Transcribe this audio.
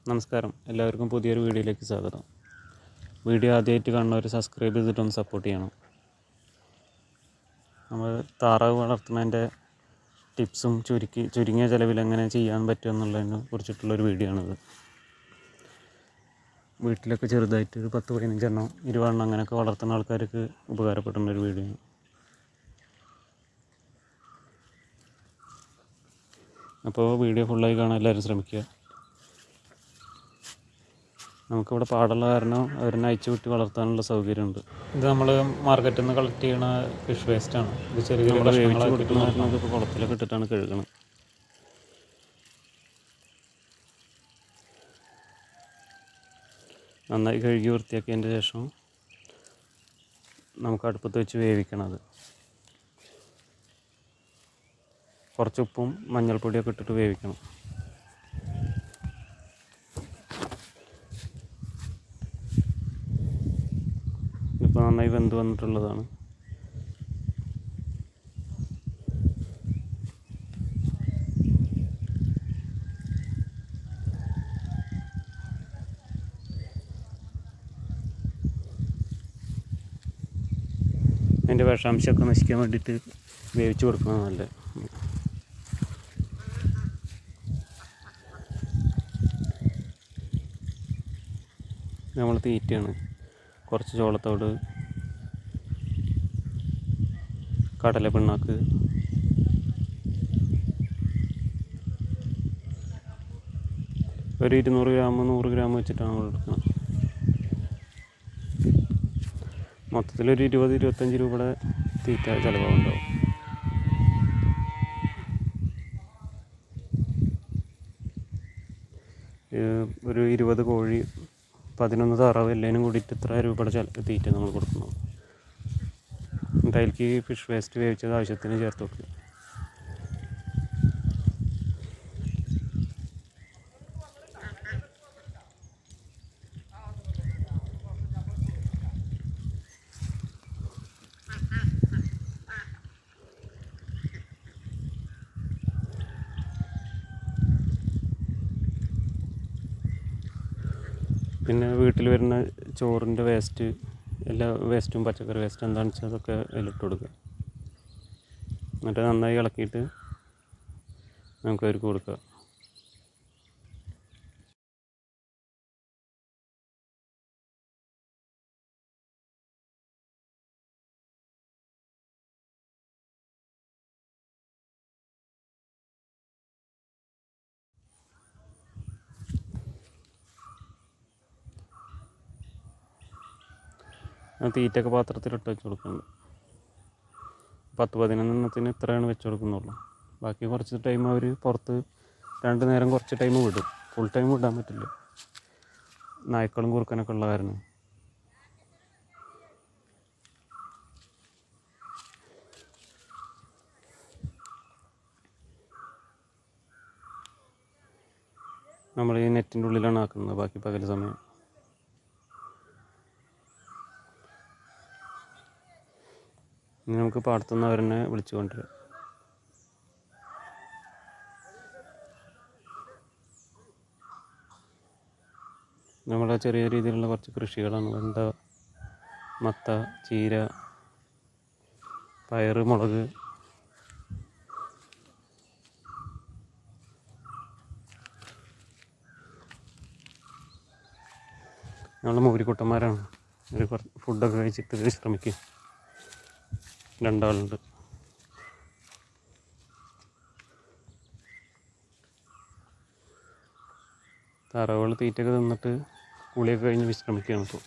നമസ്കാരം, എല്ലാവർക്കും പുതിയൊരു വീഡിയോയിലേക്ക് സ്വാഗതം. വീഡിയോ ആദ്യമായിട്ട് കാണുന്നവർ സബ്സ്ക്രൈബ് ചെയ്തിട്ടൊന്ന് സപ്പോർട്ട് ചെയ്യണം. നമ്മൾ താറാവ് വളർത്തുന്നതിൻ്റെ ടിപ്സും ചുരുങ്ങിയ ചിലവിൽ എങ്ങനെ ചെയ്യാൻ പറ്റുമെന്നുള്ളതിനെ കുറിച്ചിട്ടുള്ളൊരു വീഡിയോ ആണിത്. വീട്ടിലൊക്കെ ചെറുതായിട്ട് ഒരു 10-15 20 അങ്ങനെയൊക്കെ വളർത്തുന്ന ആൾക്കാർക്ക് ഉപകാരപ്പെടുന്നൊരു വീഡിയോ ആണ്. അപ്പോൾ വീഡിയോ ഫുള്ളായി കാണാൻ എല്ലാവരും ശ്രമിക്കുക. നമുക്കിവിടെ പാടുള്ള കാരണം അവരെ അയച്ചു വിട്ട് വളർത്താനുള്ള സൗകര്യമുണ്ട്. ഇത് നമ്മൾ മാർക്കറ്റിൽ നിന്ന് കളക്ട് ചെയ്യുന്ന ഫിഷ് വേസ്റ്റാണ്. ഇത് ചെറിയ വേവിച്ച് കൊടുക്കുന്ന കാരണം ഇതിപ്പോൾ കുളത്തിലൊക്കെ ഇട്ടിട്ടാണ് കഴുകണം. നന്നായി കഴുകി വൃത്തിയാക്കിയതിൻ്റെ ശേഷം നമുക്ക് അടുപ്പത്ത് വെച്ച് വേവിക്കണം. അത് കുറച്ച് ഉപ്പും മഞ്ഞൾപ്പൊടിയൊക്കെ ഇട്ടിട്ട് വേവിക്കണം. ഇപ്പോൾ നന്നായി വെന്ത് വന്നിട്ടുള്ളതാണ്. അതിൻ്റെ വിഷാംശമൊക്കെ നശിക്കാൻ വേണ്ടിയിട്ട് വേവിച്ച് കൊടുക്കുന്നത് നല്ലത്. നമ്മൾ തീറ്റയാണ്. കുറച്ച് ചോളത്തോട്, കടലപ്പിണ്ണാക്ക്, ഒരു 200 ഗ്രാം 100 ഗ്രാം വെച്ചിട്ടാണ് നമ്മൾ എടുക്കുന്നത്. മൊത്തത്തിലൊരു 20-25 രൂപയുടെ തീറ്റ ചിലവുണ്ടാവും. ഒരു 20 കോഴി, 11 താറാവ് എല്ലാവരും കൂടിയിട്ട് ഇത്ര രൂപയുടെ തീറ്റ നമ്മൾ കൊടുക്കുന്നു. എന്നിട്ട് അതിലേക്ക് ഫിഷ് വേസ്റ്റ് വേവിച്ചത് ആവശ്യത്തിന് ചേർത്ത് വെക്കുക. പിന്നെ വീട്ടിൽ വരുന്ന ചോറിൻ്റെ വേസ്റ്റ്, എല്ലാ വേസ്റ്റും പച്ചക്കറി വേസ്റ്റ് എന്താണെന്ന് വെച്ചാൽ അതൊക്കെ അതിലിട്ട് കൊടുക്കുക. എന്നിട്ട് നന്നായി ഇളക്കിയിട്ട് നമുക്കവർക്ക് കൊടുക്കുക. തീറ്റയൊക്കെ പാത്രത്തിലിട്ട് വെച്ച് കൊടുക്കുന്നുണ്ട്. 10-11 ഇത്രയാണ് വെച്ച് കൊടുക്കുന്നുള്ളൂ. ബാക്കി കുറച്ച് ടൈം അവർ പുറത്ത് 2 നേരം കുറച്ച് ടൈം വിടും. ഫുൾ ടൈം വിടാൻ പറ്റില്ല, നായ്ക്കളും കുറുക്കനൊക്കെ ഉള്ള കാരണം. നമ്മൾ ഈ നെറ്റിൻ്റെ ഉള്ളിലാണ് ആക്കുന്നത് ബാക്കി പകൽ സമയം. ഇനി നമുക്ക് പാടത്തുനിന്ന് അവരെന്നെ വിളിച്ചു കൊണ്ടുവരാം. നമ്മുടെ ചെറിയ രീതിയിലുള്ള കുറച്ച് കൃഷികളാണ്. വെണ്ട, മത്ത, ചീര, പയറ്, മുളക്. നമ്മൾ മൂരിക്കുട്ടന്മാരാണ്. ഒരു ഫുഡൊക്കെ കഴിച്ചിട്ട് വിശ്രമിക്കും. 2 ആളുണ്ട്. താറാവുകൾ തീറ്റയൊക്കെ തിന്നിട്ട് കുളിയൊക്കെ കഴിഞ്ഞ് വിശ്രമിക്കുകയാണ് ഇപ്പോൾ.